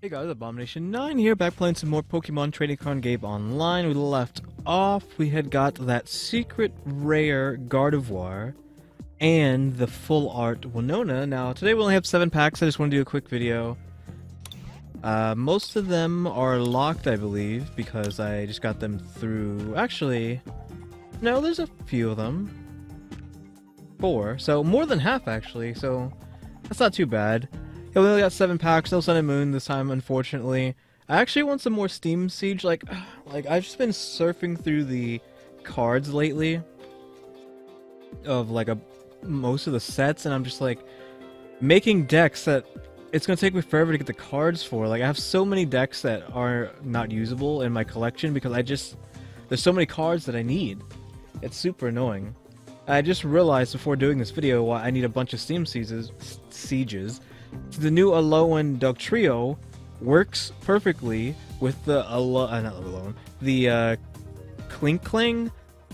Hey guys, Abomination9 here, back playing some more Pokemon Trading Card Game Online. We left off, we had got that secret rare Gardevoir and the full art Winona. Now, today we only have 7 packs, I just want to do a quick video. Most of them are locked, I believe, because I just got them through... Actually, no, there's a few of them. 4, so more than half actually, so that's not too bad. Yeah, we only got 7 packs, no Sun and Moon this time, unfortunately. I actually want some more Steam Siege, like I've just been surfing through the cards lately of like most of the sets, and I'm just like making decks that it's gonna take me forever to get the cards for. Like I have so many decks that are not usable in my collection because there's so many cards that I need. It's super annoying. I just realized before doing this video why I need a bunch of Steam Sieges. The new Alolan Dugtrio works perfectly with the Klinklang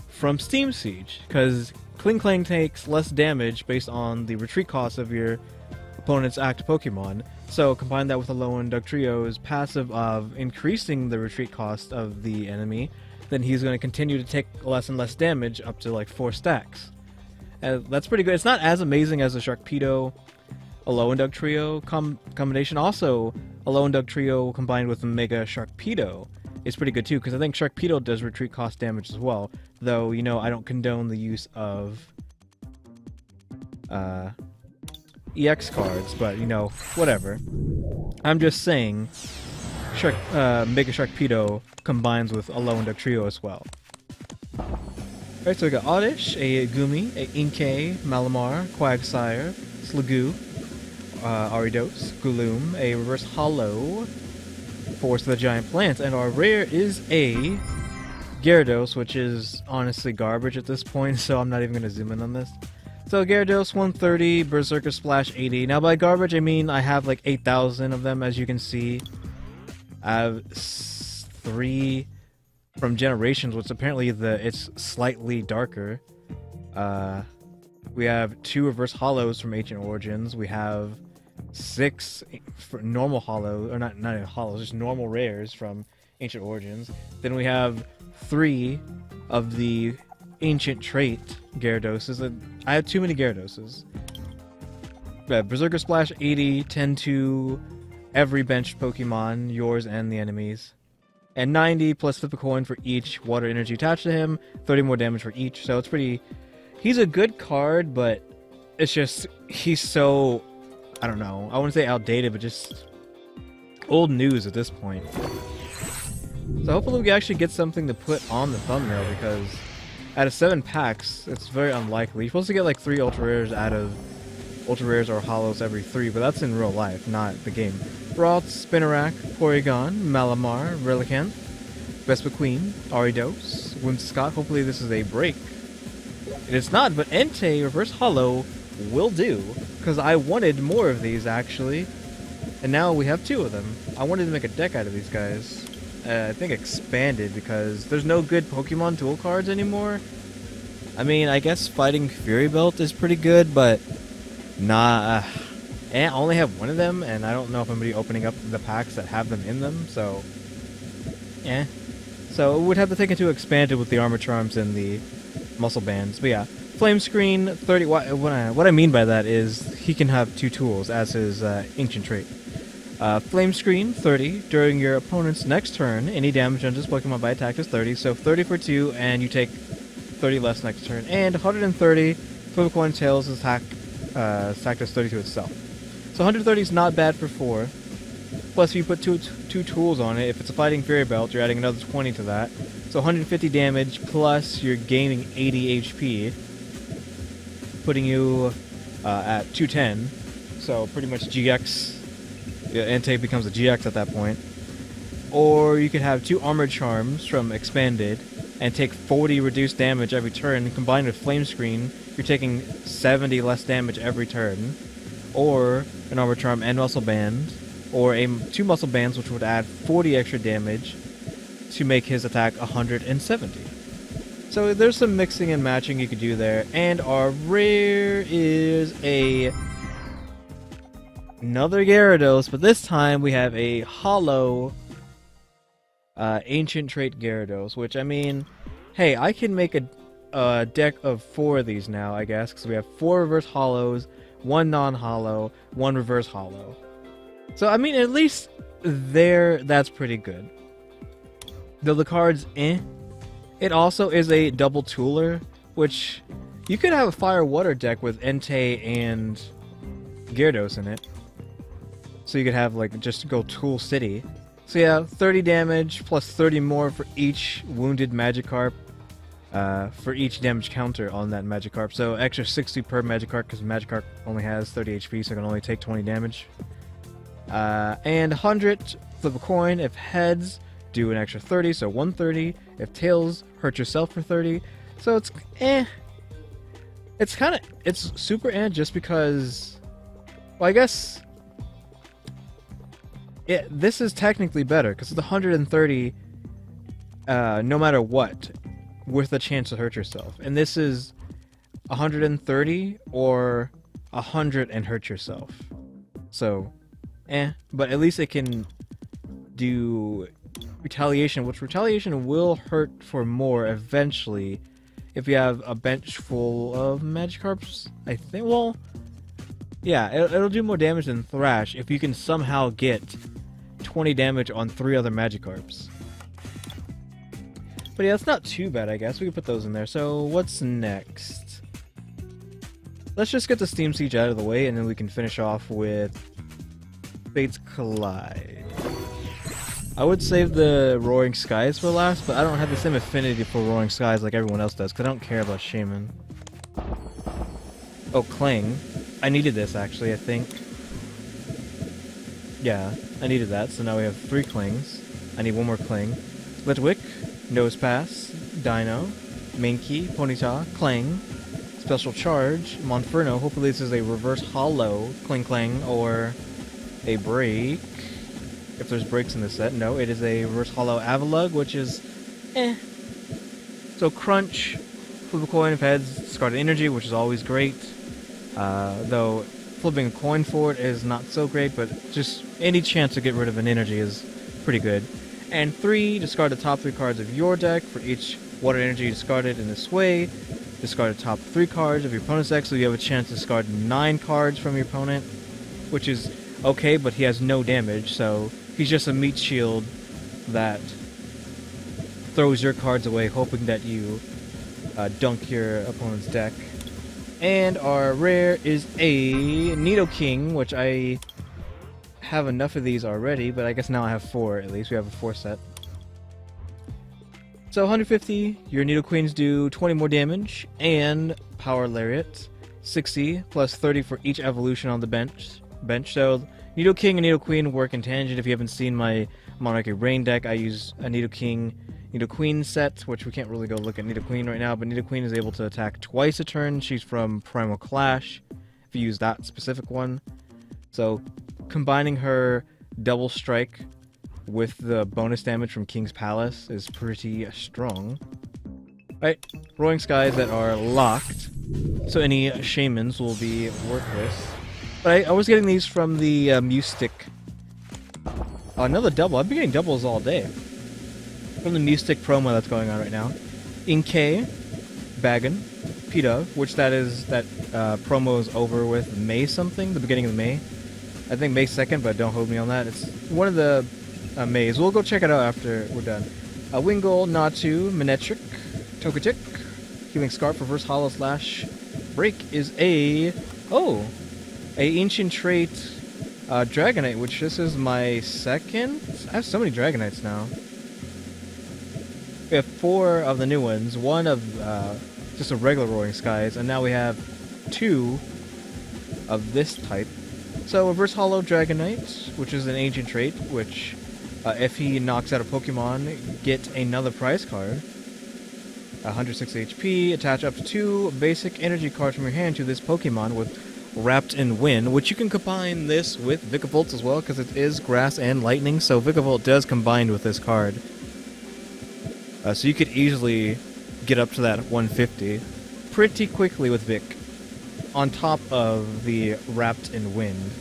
from Steam Siege, because Klinklang takes less damage based on the retreat cost of your opponent's active Pokemon. So combine that with Alolan Dugtrio's passive of increasing the retreat cost of the enemy, then he's going to continue to take less and less damage up to like 4 stacks. That's pretty good. It's not as amazing as the Sharpedo Alolan Dugtrio combination. Also, Alolan Dugtrio combined with Mega Sharpedo is pretty good too, because I think Sharpedo does retreat cost damage as well. Though, you know, I don't condone the use of EX cards, but you know, whatever. I'm just saying, Mega Sharpedo combines with Alolan Dugtrio as well. Alright, so we got Oddish, a Gumi, a Inkay, Malamar, Quagsire, Sliggoo, Aridos, Gloom, a Reverse Hollow, Force of the Giant Plant, and our rare is a Gyarados, which is honestly garbage at this point, so I'm not even going to zoom in on this. So Gyarados 130, Berserker Splash 80. Now by garbage I mean I have like 8,000 of them, as you can see. I have 3 from Generations, which apparently it's slightly darker. We have 2 Reverse Hollows from Ancient Origins. We have 6 for normal hollow, or not even hollows, just normal rares from Ancient Origins. Then we have 3 of the Ancient Trait Gyaradoses. I have too many Gyaradoses. Berserker Splash 80, 10 to every benched Pokemon, yours and the enemy's. And 90 plus flip a coin for each water energy attached to him, 30 more damage for each, so it's pretty... He's a good card, but it's just, he's so, I don't know, I wouldn't say outdated, but just old news at this point. So hopefully we actually get something to put on the thumbnail, because out of 7 packs, it's very unlikely. You're supposed to get like 3 Ultra Rares out of Ultra Rares or Hollows every 3, but that's in real life, not the game. Ralts, Spinarak, Porygon, Malamar, Relicanth, Vespiquen, Aridos, Whimsicott. Hopefully this is a break. It's not, but Entei Reverse Hollow will do, because I wanted more of these actually, and now we have 2 of them. I wanted to make a deck out of these guys. I think expanded, because there's no good Pokemon dual cards anymore. I mean, I guess Fighting Fury Belt is pretty good, but nah, I only have 1 of them, and I don't know if I'm going to be opening up the packs that have them in them, so So it would have to take into expanded with the Armor Charms and the Muscle Bands. But yeah, Flame Screen 30. What I mean by that is he can have 2 tools as his Ancient Trait. Flame Screen 30. During your opponent's next turn, any damage on this Pokemon by attack is 30. So 30 for 2, and you take 30 less next turn. And 130 for Coin Tails attack does 30 to itself. So 130 is not bad for 4. Plus, if you put two tools on it, if it's a Fighting Fury Belt, you're adding another 20 to that. So 150 damage, plus you're gaining 80 HP, putting you at 210. So pretty much GX. Entei becomes a GX at that point. Or you could have 2 Armor Charms from Expanded and take 40 reduced damage every turn. Combined with Flame Screen, you're taking 70 less damage every turn. Or an Armor Charm and Muscle Band. Or 2 Muscle Bands, which would add 40 extra damage to make his attack 170. So there's some mixing and matching you could do there. And our rare is a Another Gyarados, but this time we have a hollow ancient trait Gyarados, which, I mean, hey, I can make a deck of 4 of these now, I guess, because we have 4 reverse hollows, 1 non-hollow, 1 reverse hollow. So, I mean, at least there, that's pretty good. Though the card's it also is a double tooler, which you could have a fire-water deck with Entei and Gyarados in it. So you could have, like, just go Tool City. So yeah, 30 damage plus 30 more for each wounded Magikarp, for each damage counter on that Magikarp. So extra 60 per Magikarp, because Magikarp only has 30 HP, so it can only take 20 damage. And 100, flip a coin. If heads, do an extra 30, so 130. If tails, hurt yourself for 30. So it's It's super just because, well, I guess this is technically better, because it's 130 no matter what, with a chance to hurt yourself. And this is 130 or 100 and hurt yourself. So, but at least it can do retaliation, which retaliation will hurt for more eventually if you have a bench full of Magikarps, I think. Well, yeah, it'll do more damage than Thrash if you can somehow get 20 damage on 3 other Magikarps. But yeah, it's not too bad, I guess. We can put those in there. So, what's next? Let's just get the Steam Siege out of the way, and then we can finish off with Fates Collide. I would save the Roaring Skies for last, but I don't have the same affinity for Roaring Skies like everyone else does, because I don't care about Shaman. Oh, Cling. I needed this, actually, I think. Yeah, I needed that, so now we have 3 Klings. I need 1 more Kling. Splitwick, Nosepass, Dino, Mankey, Ponyta, Clang, Special Charge, Monferno. Hopefully this is a reverse hollow Kling Klang or a break. If there's breaks in the set. No, it is a reverse hollow Avalugg, which is So Crunch, flip a coin if heads, discard energy, which is always great. Though flipping a coin for it is not so great, but just any chance to get rid of an energy is pretty good. And 3, discard the top 3 cards of your deck. For each water energy discarded in this way, discard the top 3 cards of your opponent's deck, so you have a chance to discard 9 cards from your opponent, which is okay, but he has no damage, so he's just a meat shield that throws your cards away, hoping that you dunk your opponent's deck. And our rare is a Nidoking, which I have enough of these already, but I guess now I have 4 at least. We have a 4 set. So 150, your Nidoqueens do 20 more damage, and Power Lariat, 60 plus 30 for each evolution on the bench. So Nidoking and Nidoqueen work in tangent. If you haven't seen my Monarchy Rain deck, I use a Nidoking Nidoqueen set, which we can't really go look at Nidoqueen right now, but Nidoqueen is able to attack twice a turn. She's from Primal Clash, if you use that specific one. So combining her double strike with the bonus damage from King's Palace is pretty strong. Right, Roaring Skies that are locked, so any Shamans will be worthless. But I was getting these from the Mustic. Oh, another double. I've been getting doubles all day. From the Mustic promo that's going on right now. Inkay, Bagon, P-Dove, which that promo is over with May something, the beginning of May. I think May 2nd, but don't hold me on that. It's one of the Mays. We'll go check it out after we're done. Wingull, Natu, Manectric, Togetic, Healing Scarf, Reverse Hollow Slash. Break is a Ancient Trait Dragonite, which this is my second? I have so many Dragonites now. We have 4 of the new ones, 1 of just a regular Roaring Skies, and now we have 2 of this type. So Reverse Hollow Dragonite, which is an Ancient Trait, which if he knocks out a Pokemon, get another prize card. 160 HP, attach up to 2 basic energy cards from your hand to this Pokemon with Wrapped in Wind, which you can combine this with Vikavolt as well, because it is Grass and Lightning, so Vikavolt does combine with this card. So you could easily get up to that 150 pretty quickly with Vic, on top of the Wrapped in Wind.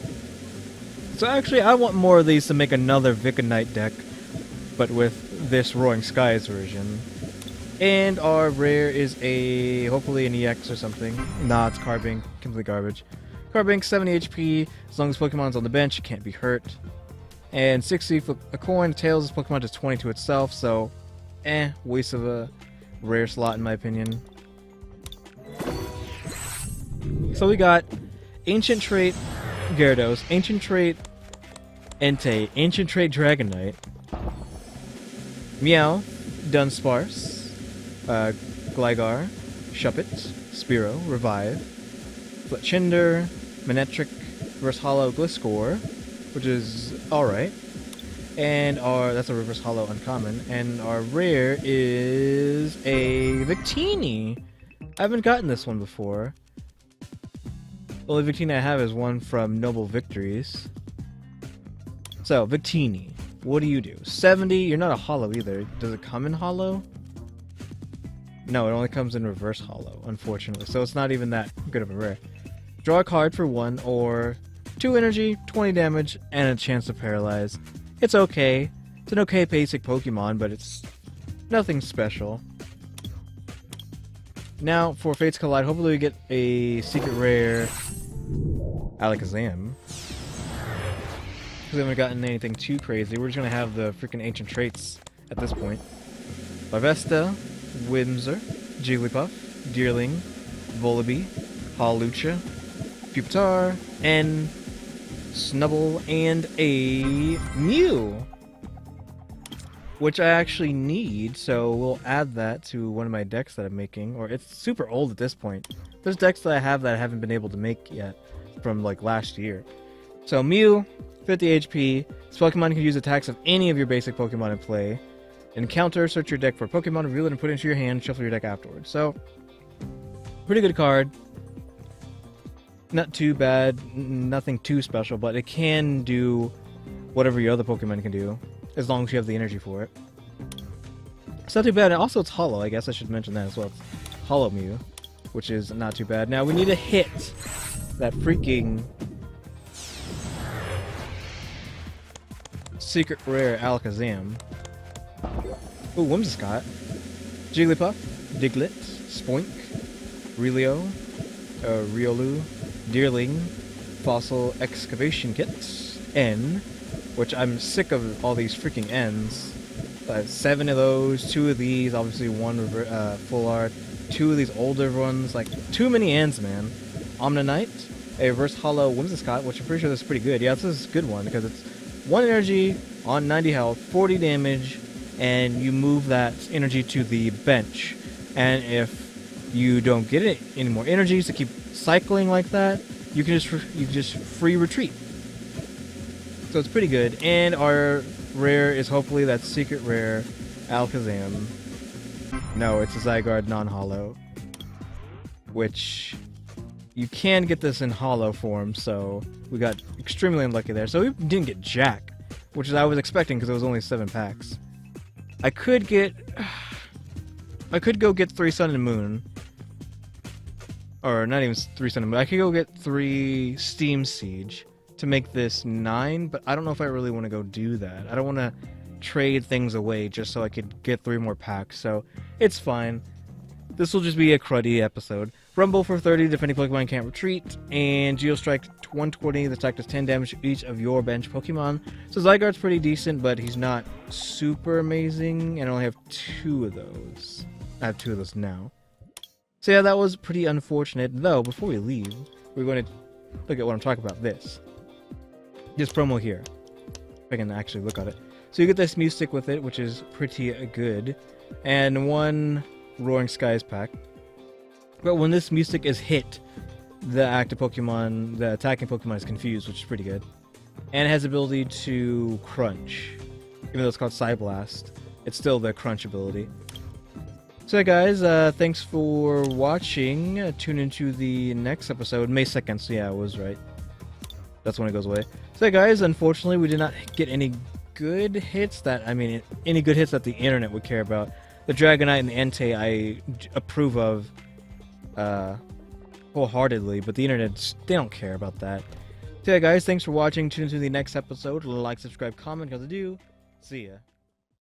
So actually, I want more of these to make another Viconite deck, but with this Roaring Skies version. And our rare is hopefully an EX or something. Nah, it's Carbink, complete garbage. Carbink, 70 HP, as long as Pokemon's on the bench, it can't be hurt. And 60 for a coin, Tails' Pokemon does 20 to itself, so waste of a rare slot in my opinion. So we got Ancient Trait Gyarados, Ancient Trait Entei, Ancient Trait Dragonite, Meow, Dunsparce, Gligar, Shuppet, Spearow, Revive, Fletchinder, Manectric, Reverse Hollow Gliscor, which is alright. And that's a Reverse Hollow Uncommon. And our rare is a Victini. I haven't gotten this one before. The only Victini I have is one from Noble Victories. So, Victini, what do you do? 70, you're not a Hollow either. Does it come in Hollow? No, it only comes in Reverse Hollow, unfortunately. So it's not even that good of a rare. Draw a card for 1 or 2 energy, 20 damage, and a chance to paralyze. It's okay. It's an okay basic Pokemon, but it's nothing special. Now, for Fates Collide, hopefully we get a secret rare Alakazam. Because we haven't gotten anything too crazy. We're just going to have the freaking ancient traits at this point. Larvesta, Whimsir, Jigglypuff, Deerling, Volibee, Hawlucha, Pupitar, and Snubbull, and a Mew! Which I actually need, so we'll add that to one of my decks that I'm making. Or it's super old at this point. There's decks that I have that I haven't been able to make yet from like last year. So Mew, 50 HP. This Pokemon can use attacks of any of your basic Pokemon in play. Encounter, search your deck for a Pokemon, reveal it and put it into your hand, shuffle your deck afterwards. So, pretty good card. Not too bad, nothing too special, but it can do whatever your other Pokemon can do, as long as you have the energy for it. It's not too bad, and also it's Hollow, I guess I should mention that as well. It's Hollow Mew, which is not too bad. Now we need to hit that freaking secret rare Alakazam. Ooh, Whimsicott, Jigglypuff, Diglett, Spoink, Relio, Riolu, Deerling, Fossil Excavation Kits, N, which I'm sick of all these freaking N's. 7 of those, 2 of these, obviously 1 full art, 2 of these older ones, like too many N's, man. Omnanite, a Reverse Hollow Whimsicott, which I'm pretty sure this is pretty good. Yeah, this is a good one because it's 1 energy on 90 health, 40 damage, and you move that energy to the bench. And if you don't get it any more energies to keep cycling like that, you can just free retreat. So it's pretty good. And our rare is hopefully that secret rare Alakazam. No, it's a Zygarde non-hollow, which you can get this in hollow form, so we got extremely unlucky there. So we didn't get Jack, which is I was expecting because it was only 7 packs. I could go get 3 Sun and Moon. Or not even 3 Sun and Moon. I could go get 3 Steam Siege to make this 9, but I don't know if I really want to go do that. I don't want to trade things away just so I could get 3 more packs, so it's fine. This will just be a cruddy episode. Rumble for 30, defending Pokemon can't retreat, and Geostrike 120, the attack does 10 damage to each of your bench Pokemon. So Zygarde's pretty decent, but he's not super amazing, and I only have 2 of those. I have 2 of those now. So yeah, that was pretty unfortunate, though before we leave, we're going to look at what I'm talking about, this promo here. If I can actually look at it. So you get this Mystic with it, which is pretty good, and 1 Roaring Skies pack. But when this Mystic is hit, the active Pokemon, the attacking Pokemon is confused, which is pretty good. And it has the ability to crunch. Even though it's called Psyblast, it's still the crunch ability. So guys, thanks for watching. Tune into the next episode, May 2nd, so yeah, I was right. That's when it goes away. So guys, unfortunately we did not get any good hits any good hits that the internet would care about. The Dragonite and the Entei I approve of wholeheartedly, but the internet, they don't care about that. So yeah, guys, thanks for watching. Tune into the next episode. Like, subscribe, comment, because I do. See ya.